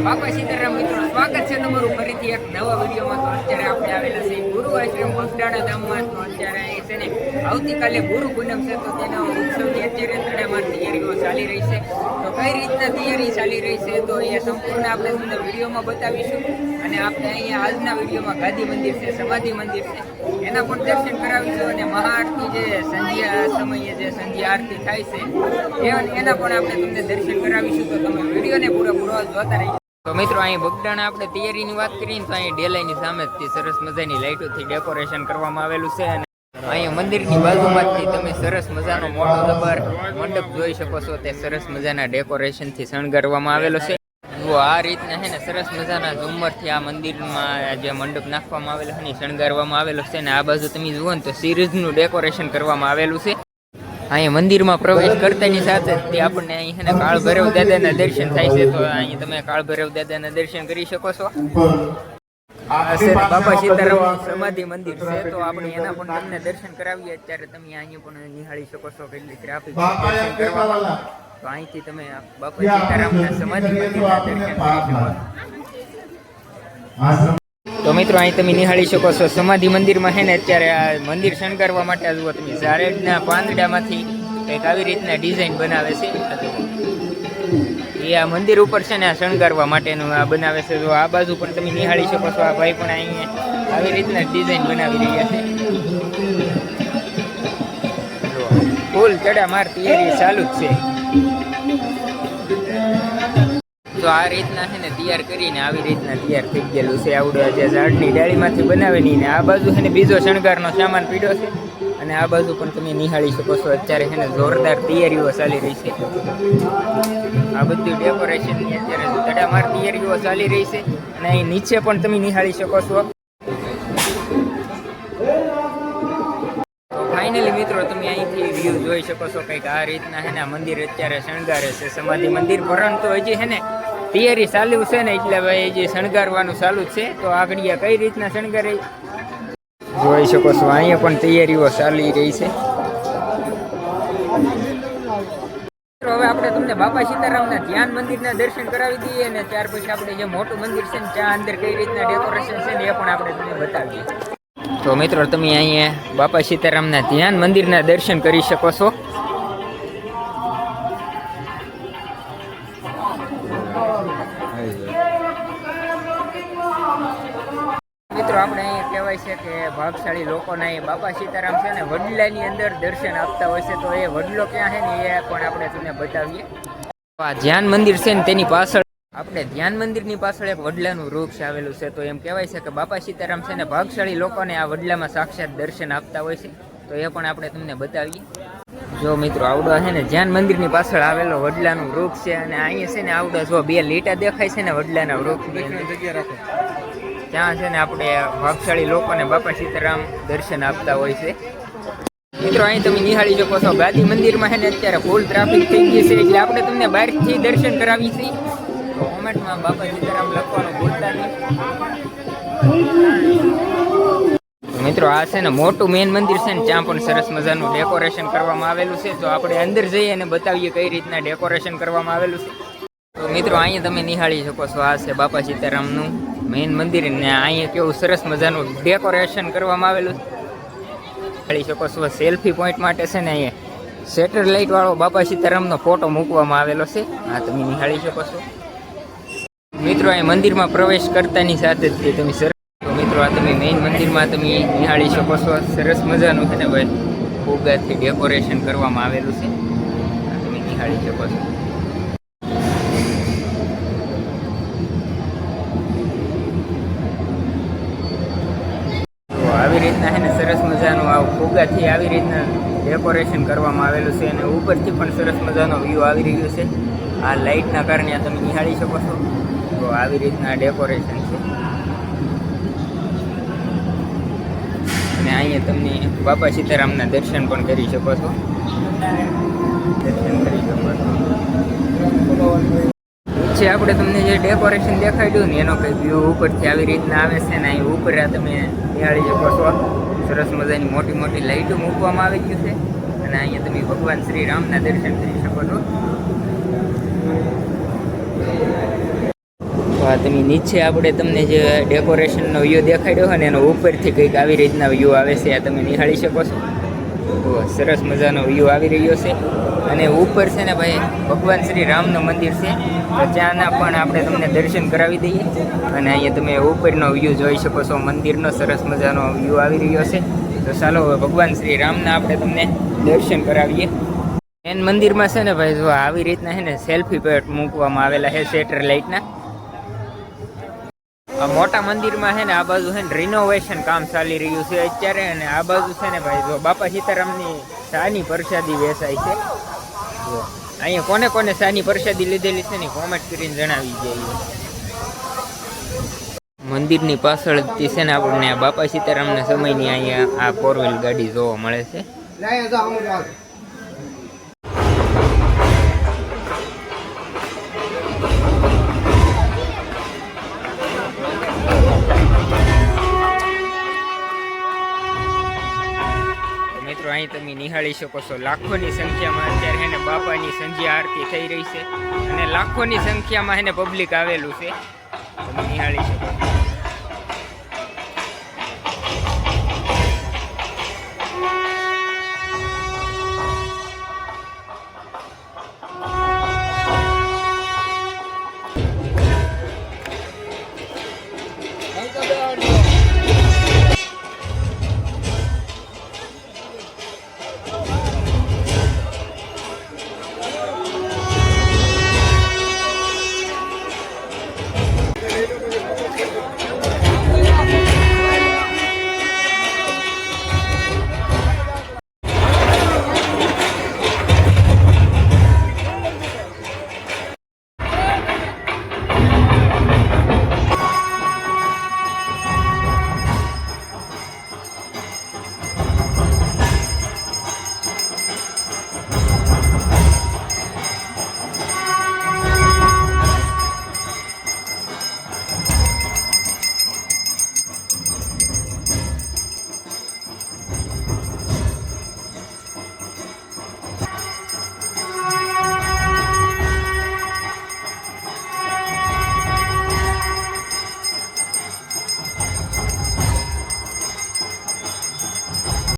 બાપા સીતારામ મિત્રો, સ્વાગત છે તમારું ફરીથી એક નવા વિડીયોમાં. તો અત્યારે આપણે આવેલા છે ગુરુ આશ્રમ બગદાણા ધામમાં. તો અત્યારે અહીં છે ને આવતીકાલે ગુરુ પૂનમ છે, તો તેના ઉત્સવની અત્યારે તડામાર તૈયારીઓ ચાલી રહી છે. તો કઈ રીતના તૈયારી ચાલી રહી છે તો એ સંપૂર્ણ આપણે તમને વિડીયોમાં બતાવીશું. અને આપણે અહીંયા આજના વિડીયોમાં ગાદી મંદિર છે, સમાધિ મંદિર છે, એના પણ દર્શન કરાવીશું. અને મહાઆરતી જે સંધ્યા સમયે જે સંધ્યા આરતી થાય છે એના પણ આપણે તમને દર્શન કરાવીશું. તો તમે વિડીયોને પૂરો જોતા રહીશું. તો મિત્રો, અહીં બગદાણા આપણે તૈયારીની વાત કરીએ તો અહીં ડેલાઈની સામે જ સરસ મજાની લાઇટોથી ડેકોરેશન કરવામાં આવેલું છે. અને અહીંયા મંદિરની બાજુમાંથી તમે સરસ મજાનો મોટો દરબાર મંડપ જોઈ શકો છો. તે સરસ મજાના ડેકોરેશનથી શણગારવામાં આવેલો છે. આ રીતના છે ને સરસ મજાના ઝુમ્મરથી આ મંદિરમાં જે મંડપ નાખવામાં આવેલો છે ને શણગારવામાં આવેલો છે. ને આ બાજુ તમે જુઓ ને તો સિરીઝનું ડેકોરેશન કરવામાં આવેલું છે. અહીંયા મંદિરમાં પ્રવેશ કરતાની સાથે જ આપણને અહીં છે કાળ ભૈરવ દાદાના દર્શન થાય છે. તો અહીં તમે કાળ ભૈરવ દાદાના દર્શન કરી શકો છો. બાપા સીતારામ સમાધિ મંદિર છે, તો આપણે એના પણ તમને દર્શન કરાવીએ. અત્યારે તમે અહીંયા પણ નિહાળી શકો છો કેટલી ટ્રાફિક દર્શન કરવામાં. તો અહીંથી તમે બાપા સીતારામના સમાધિ મંદિરના દર્શન કરી શકો. તો મિત્રો, અહીં તમે નિહાળી શકો છો સમાધિ મંદિરમાં છે ને અત્યારે આ મંદિર શણગારવા માટે જુઓ તમે ઝાડના પાંદડામાંથી કંઈક આવી રીતના ડિઝાઇન બનાવે છે. એ આ મંદિર ઉપર છે ને આ શણગારવા માટેનું આ બનાવે છે. જો આ બાજુ પણ તમે નિહાળી શકો છો, આ ભાઈ પણ અહીંયા આવી રીતના ડિઝાઇન બનાવી રહ્યા છે. ફૂલ ચડામાર તૈયારી ચાલુ જ છે. તો આ રીતના છે ને તૈયાર કરીને આવી રીતના તૈયાર થઈ ગયેલું છે. આવડે જે ઝાડની ડાળીમાંથી બનાવેલી ને આ બાજુ છે ને બીજો શણગારનો સામાન પીડ્યો છે. અને આ બાજુ પણ તમે નિહાળી શકો છો. અત્યારે છે ને જોરદાર તૈયારીઓ ચાલી રહી છે. આ બધું ડેકોરેશનની અત્યારે તડામાર તૈયારીઓ ચાલી રહી છે. અને અહીં નીચે પણ તમે નિહાળી શકો છો. તો ફાઇનલી મિત્રો, તમે અહીંથી વ્યૂ જોઈ શકો છો. કંઈક આ રીતના છે ને આ મંદિર અત્યારે શણગારે છે, સમાધિ મંદિર. પરંતુ હજી છે ને તૈયારી ચાલુ છે ને એટલે ભાઈ હજી શણગારવાનું ચાલુ છે. તો આગળ કઈ રીતના શણગારે જોઈ શકો છો. અહીંયા પણ તૈયારીઓ ચાલી રહી છે. હવે આપણે તમને બાપા સીતારામના ધ્યાન મંદિરના દર્શન કરાવી દઈએ. અને ત્યાર પછી આપણે જે મોટું મંદિર છે ને ત્યાં અંદર કઈ રીતના ડેકોરેશન છે ને એ પણ આપણે તમને બતાવીએ. તો મિત્રો, તમે અહીંયા બાપા સીતારામના ધ્યાન મંદિરના દર્શન કરી શકો છો. મિત્રો, આપણે અહીંયા કહેવાય છે કે ભાગશાળી લોકોના એ બાપા સીતારામ છે ને વડલાની અંદર દર્શન આપતા હોય છે. તો એ વડલો ક્યાં છે ને એ પણ આપણે તમને બતાવીએ. આ ધ્યાન મંદિર છે ને તેની પાછળ આપણે ધ્યાન મંદિરની પાછળ એક વડલાનું વૃક્ષ આવેલું છે. તો એમ કહેવાય છે કે બાપા સીતારામ છે ને ભાગશાળી લોકોને આ વડલામાં સાક્ષાત દર્શન આપતા હોય છે. તો એ પણ આપણે તમને બતાવીએ. જો મિત્રો, આવડો છે ને ધ્યાન મંદિરની પાછળ આવેલો વડલાનું વૃક્ષ છે. અને અહીંયા છે ને આવડો જો બે લીટા દેખાય છે ને વડલાના વૃક્ષ, ત્યાં છે ને આપણે ભાગશાળી લોકોને બાપા સીતારામ દર્શન આપતા હોય છે. મિત્રો, અહીં તમે નિહાળી શકો છો ગાદી મંદિરમાં છે ને અત્યારે ફૂલ ટ્રાફિક થઈ ગઈ છે. એટલે આપણે તમને બહારથી દર્શન કરાવી છીએ. તો કોમેન્ટમાં બાપા સીતારામ લખવાનું ભૂલતા નહીં. મિત્રો, આ છે ને મોટું મેન મંદિર છે ને ત્યાં પણ સરસ મજાનું ડેકોરેશન કરવામાં આવેલું છે. તો આપણે અંદર જઈએ અને બતાવીએ કઈ રીતના ડેકોરેશન કરવામાં આવેલું છે. તો મિત્રો, અહીંયા તમે નિહાળી શકો છો આ છે બાપા સીતારામનું મેઇન મંદિર. ને અહીંયા કેવું સરસ મજાનું ડેકોરેશન કરવામાં આવેલું છે. નિહાળી શકો છો સેલ્ફી પોઈન્ટ માટે છે ને અહીંયા સેટેલાઇટ વાળો બાપા સીતારામનો ફોટો મૂકવામાં આવેલો છે. આ તમે નિહાળી શકો છો. મિત્રો, અહીં મંદિરમાં પ્રવેશ કરતાની સાથે જ તમે તો મિત્રો, આ તમે મેઇન મંદિરમાં તમે નિહાળી શકો છો. સરસ મજાનું છે ને ભાઈ ફુગ્ગાથી ડેકોરેશન કરવામાં આવેલું છે. આ તમે નિહાળી શકો છો. આવી રીતના છે ને સરસ મજાનું આ ફુગ્ગાથી આવી રીતના ડેકોરેશન કરવામાં આવેલું છે. અને ઉપરથી પણ સરસ મજાનો વ્યૂ આવી રહ્યો છે. આ લાઇટના કારણે તમે નિહાળી શકો છો. તો આવી રીતના ડેકોરેશન છે. અને અહીંયા તમને બાપા સીતારામના દર્શન પણ કરી શકો છો. છે આપણે તમને જે ડેકોરેશન દેખાડ્યું ને એનો કંઈ વ્યૂ ઉપરથી આવી રીતના આવે છે. ને અહીં ઉપર તમે નિહાળી શકો છો સરસ મજાની મોટી મોટી લાઇટો મૂકવામાં આવી ગયું છે. અને અહીંયા તમે ભગવાન શ્રી રામના દર્શન કરી શકો છો. તો તમે નીચે આપણે તમને જે ડેકોરેશનનો વ્યૂ દેખાડ્યો હોય ને એનો ઉપરથી કંઈક આવી રીતના વ્યૂ આવે છે, આ તમે નિહાળી શકો છો. તો સરસ મજાનો વ્યૂ આવી રહ્યો છે. અને ઉપર છે ને ભાઈ ભગવાન શ્રી રામનું મંદિર છે, તો ત્યાંના પણ આપણે તમને દર્શન કરાવી દઈએ. અને અહીંયા તમે ઉપરનો વ્યૂ જોઈ શકો છો, મંદિરનો સરસ મજાનો વ્યૂ આવી રહ્યો છે. તો ચાલો હવે ભગવાન શ્રી રામના આપણે તમને દર્શન કરાવીએ. મેન મંદિરમાં છે ને ભાઈ જો આવી રીતના છે ને સેલ્ફી પોઈન્ટ મૂકવામાં આવેલા છે સેટેલાઇટના. આ મોટા મંદિરમાં છે ને આ બાજુ છે ને રિનોવેશન કામ ચાલી રહ્યું છે અત્યારે. અને આ બાજુ છે ને ભાઈ જો બાપા સીતારામની શાની પ્રસાદી વેચાય છે. અહીંયા કોને કોને શાની પ્રસાદી લીધેલી છે ને કોમેન્ટ કરીને જણાવી જાય. મંદિરની પાછળથી છે ને આપણને બાપા સીતારામના સમયની અહીંયા આ 4 વ્હીલ ગાડી જોવા મળે છે. મિત્રો અહીં તમે નિહાળી શકો છો, લાખોની સંખ્યામાં અત્યારે એને બાપાની સંધ્યા આરતી થઈ રહી છે અને લાખોની સંખ્યામાં એને પબ્લિક આવેલું છે. તમે નિહાળી શકો છો.